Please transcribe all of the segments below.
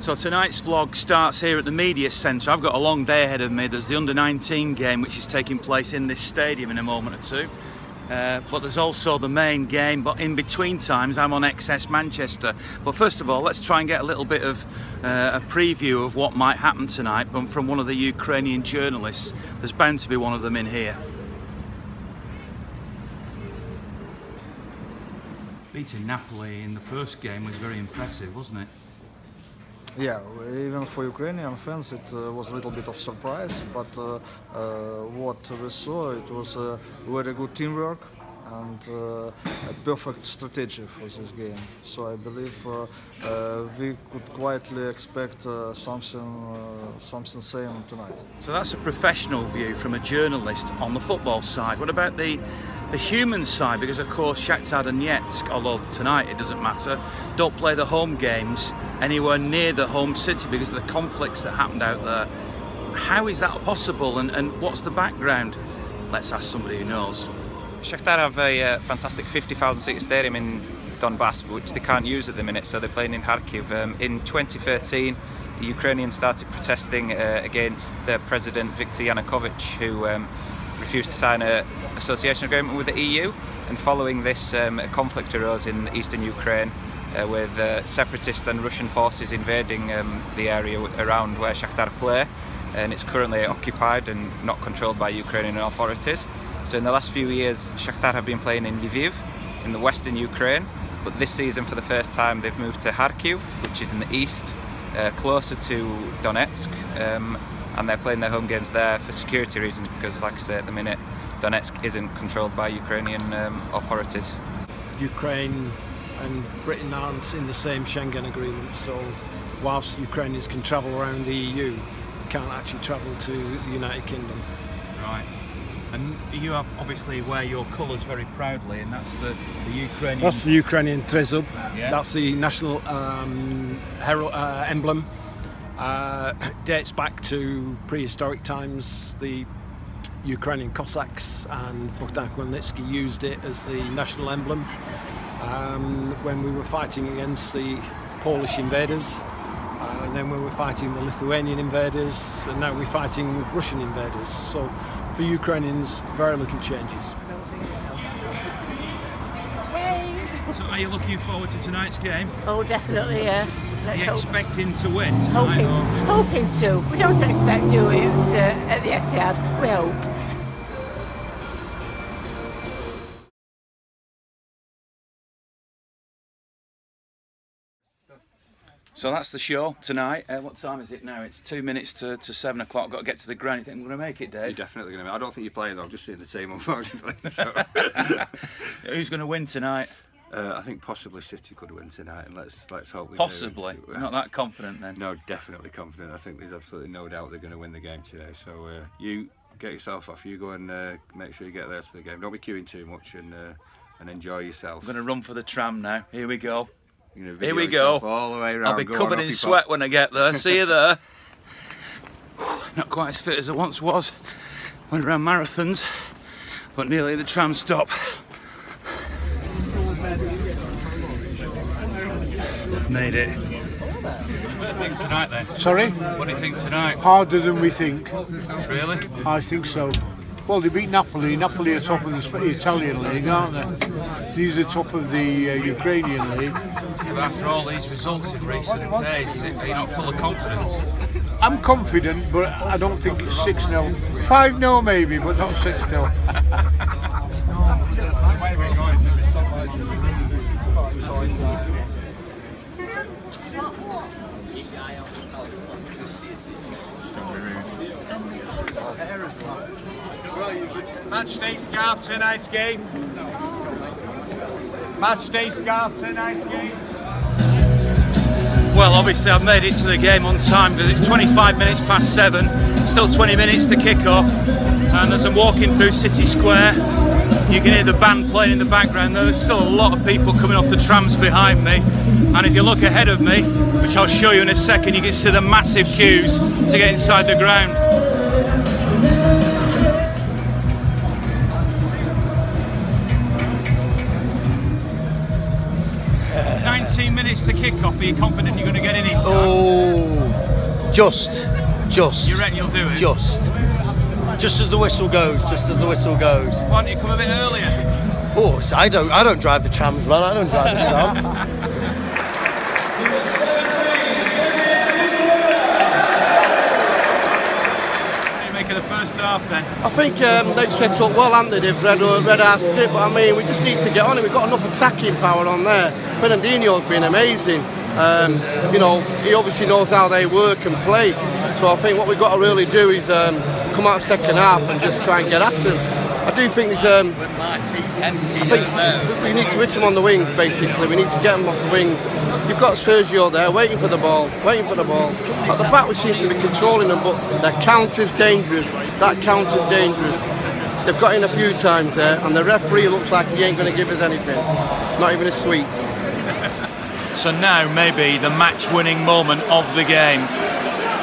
So tonight's vlog starts here at the media centre. I've got a long day ahead of me. There's the under-19 game which is taking place in this stadium in a moment or two. But there's also the main game, but in between times I'm on XS Manchester. But first of all, let's try and get a little bit of a preview of what might happen tonight from one of the Ukrainian journalists. There's bound to be one of them in here. Beating Napoli in the first game was very impressive, wasn't it? Yeah, even for Ukrainian fans it was a little bit of surprise, but what we saw, it was a very good teamwork and a perfect strategy for this game. So I believe we could quietly expect something same tonight. So that's a professional view from a journalist on the football side. What about the human side? Because of course Shakhtar Donetsk, although tonight it doesn't matter, don't play the home games anywhere near the home city because of the conflicts that happened out there. How is that possible, and what's the background? Let's ask somebody who knows. Shakhtar have a fantastic 50,000 seat stadium in Donbass, which they can't use at the minute, so they're playing in Kharkiv. In 2013, the Ukrainians started protesting against their president Viktor Yanukovych, who refused to sign an association agreement with the EU, and following this a conflict arose in eastern Ukraine with separatist and Russian forces invading the area around where Shakhtar play, and it's currently occupied and not controlled by Ukrainian authorities. So in the last few years Shakhtar have been playing in Lviv in the western Ukraine, but this season for the first time they've moved to Kharkiv, which is in the east, closer to Donetsk, and they're playing their home games there for security reasons because, like I say, at the minute Donetsk isn't controlled by Ukrainian authorities. Ukraine and Britain aren't in the same Schengen agreement, so whilst Ukrainians can travel around the EU, they can't actually travel to the United Kingdom. Right. And you have obviously wear your colours very proudly, and that's the Ukrainian... That's the Ukrainian trezub. Yeah. That's the national emblem. Dates back to prehistoric times. The Ukrainian Cossacks and Bogdan Khmelnytsky used it as the national emblem when we were fighting against the Polish invaders, and then when we were fighting the Lithuanian invaders, and now we're fighting Russian invaders. So for Ukrainians, very little changes. So are you looking forward to tonight's game? Oh, definitely, yes. Are you expecting to win tonight? Hoping to. We don't expect to do it at the Etihad. We hope. So that's the show tonight. What time is it now? It's 2 minutes to 7 o'clock. I've got to get to the ground. You think I'm going to make it, Dave? You're definitely going to make it. I don't think you're playing though. I've just seen the team, unfortunately. So. Who's going to win tonight? I think possibly City could win tonight, and let's hope we possibly. do. Not that confident then? No, definitely confident. I think there's absolutely no doubt they're going to win the game today. So you get yourself off. You go and make sure you get there to the game. Don't be queuing too much, and enjoy yourself. I'm going to run for the tram now. Here we go. Here we go. All the way around. I'll be covered in sweat when I get there. See you there. Not quite as fit as I once was. Went around marathons, but nearly the tram stop. Made it. What do you think tonight then? Sorry? What do you think tonight? Harder than we think. Really? I think so. Well, they beat Napoli. Napoli are top of the Italian league, aren't they? These are top of the Ukrainian league. Yeah, but after all these results in recent days, are you not full of confidence? I'm confident, but I don't think it's 6-0. 5-0 maybe, but not 6-0. Match day scarf tonight's game. Match day scarf tonight's game. Well, obviously I've made it to the game on time because it's 25 minutes past 7, still 20 minutes to kick off, and as I'm walking through City Square you can hear the band playing in the background. There's still a lot of people coming off the trams behind me, and if you look ahead of me, which I'll show you in a second, you can see the massive queues to get inside the ground. 19 minutes to kick off. Are you confident you're going to get in time? Oh, just. You reckon you'll do it? Just as the whistle goes. Why don't you come a bit earlier? Oh, so I don't drive the trams, man. I don't drive the trams. What do you make of the first half then? I think they've set up well, haven't they? They've read our script, but I mean, we just need to get on it. We've got enough attacking power on there. Fernandinho's been amazing. You know, he obviously knows how they work and play. So I think what we've got to really do is come out second half and just try and get at him. I do think there's. I think we need to hit him on the wings. Basically, we need to get him off the wings. You've got Sergio there waiting for the ball. At the back, we seem to be controlling them, but their counter's dangerous. That counter's dangerous. They've got in a few times there, and the referee looks like he ain't going to give us anything, not even a sweet. So now maybe the match-winning moment of the game.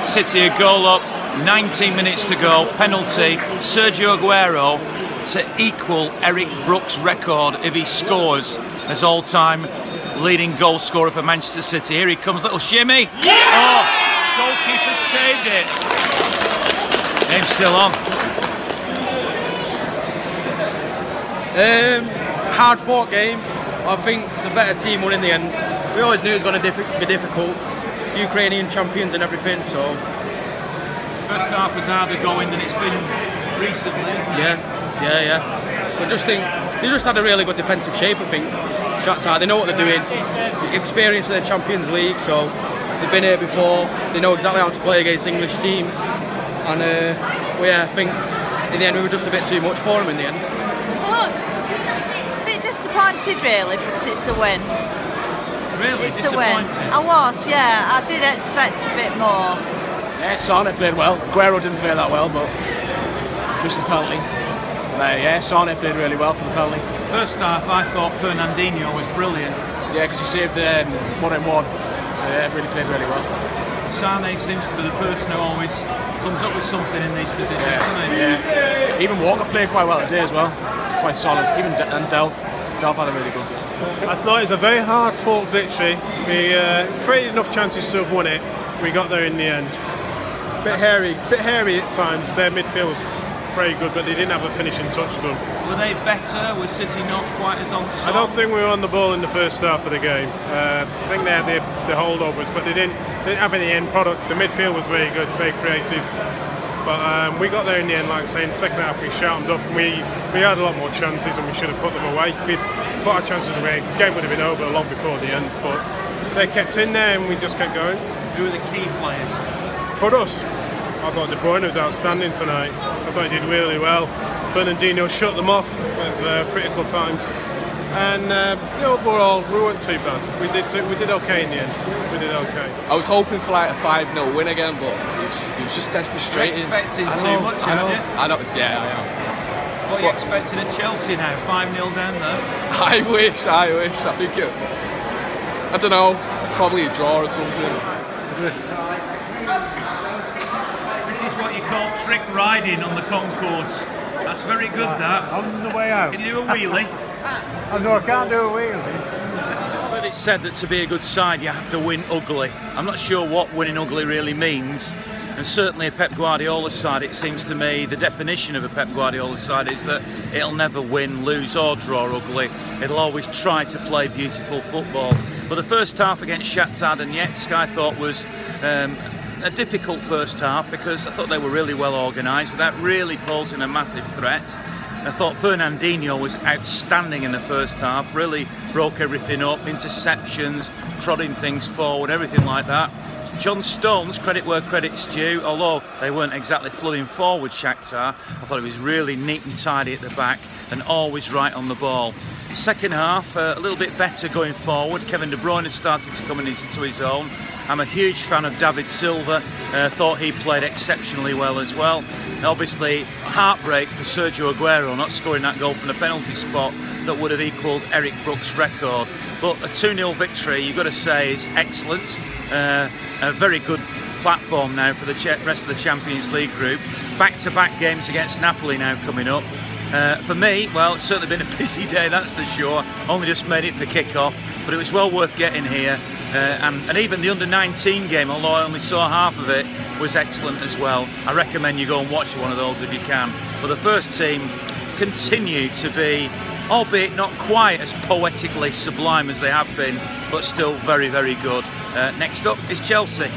City a goal up, 19 minutes to go, penalty, Sergio Aguero to equal Eric Brook's record if he scores as all-time leading goal scorer for Manchester City. Here he comes, little shimmy. Yeah! Oh, goalkeeper saved it. Game's still on. Hard-fought game. I think the better team won in the end. We always knew it was going to be difficult. Ukrainian champions and everything, so. First half was harder going than it's been recently. Yeah. I just think they just had a really good defensive shape, I think. Shakhtar, they know what they're doing. The experience of the Champions League, so they've been here before. They know exactly how to play against English teams. And I think in the end we were just a bit too much for them in the end. Well, a bit disappointed really, but it's a win. Really? It's a win. I was, yeah. I did expect a bit more. Yeah, Sane played well. Aguero didn't play that well, but missed the penalty. Yeah, Sane played really well for the penalty. First half, I thought Fernandinho was brilliant. Yeah, because he saved 1-on-1. So yeah, really played really well. Sane seems to be the person who always comes up with something in these positions, doesn't he? Yeah. Even Walker played quite well today as well. Quite solid. Even Delph had a really good game. I thought it was a very hard-fought victory. We created enough chances to have won it. We got there in the end. Bit hairy at times. Their midfield was very good, but they didn't have a finishing touch to them. Were they better? Was City not quite as on song? I don't think we were on the ball in the first half of the game. I think they had the holdovers, but they didn't have any end product. The midfield was very good, very creative. But we got there in the end, like I say, in the second half we sharpened up. We had a lot more chances and we should have put them away. If we'd put our chances away, the game would have been over long before the end. But they kept in there and we just kept going. Who are the key players? For us, I thought De Bruyne was outstanding tonight. I thought he did really well. Fernandinho shut them off at critical times. And overall, we weren't too bad. We did okay in the end. We did okay. I was hoping for like a 5-0 win again, but it was just dead frustrating. You're expecting too much, aren't you? I am. What are you expecting at Chelsea now? 5-0 down there? I wish. I think I don't know, probably a draw or something. This is what you call trick riding on the concourse. That's very good, that. On the way out. Can you do a wheelie? I can't do a wheelie. But it's said that to be a good side you have to win ugly. I'm not sure what winning ugly really means, and certainly a Pep Guardiola side, it seems to me the definition of a Pep Guardiola side is that it'll never win, lose or draw ugly. It'll always try to play beautiful football. But the first half against Shakhtar Donetsk I thought was a difficult first half because I thought they were really well organised without really posing a massive threat. I thought Fernandinho was outstanding in the first half, really broke everything up, interceptions, prodding things forward, everything like that. John Stones, credit where credit's due, although they weren't exactly flooding forward Shakhtar, I thought he was really neat and tidy at the back and always right on the ball. Second half, a little bit better going forward. Kevin De Bruyne has started to come into his own. I'm a huge fan of David Silva, thought he played exceptionally well as well. Obviously, heartbreak for Sergio Aguero not scoring that goal from the penalty spot that would have equalled Eric Brook's record. But a 2-0 victory, you've got to say, is excellent. A very good platform now for the rest of the Champions League group. Back-to-back games against Napoli now coming up. For me, well, it's certainly been a busy day, that's for sure. Only just made it for kick-off, but it was well worth getting here. And even the under-19 game, although I only saw half of it, was excellent as well. I recommend you go and watch one of those if you can. But the first team continue to be, albeit not quite as poetically sublime as they have been, but still very, very good. Next up is Chelsea.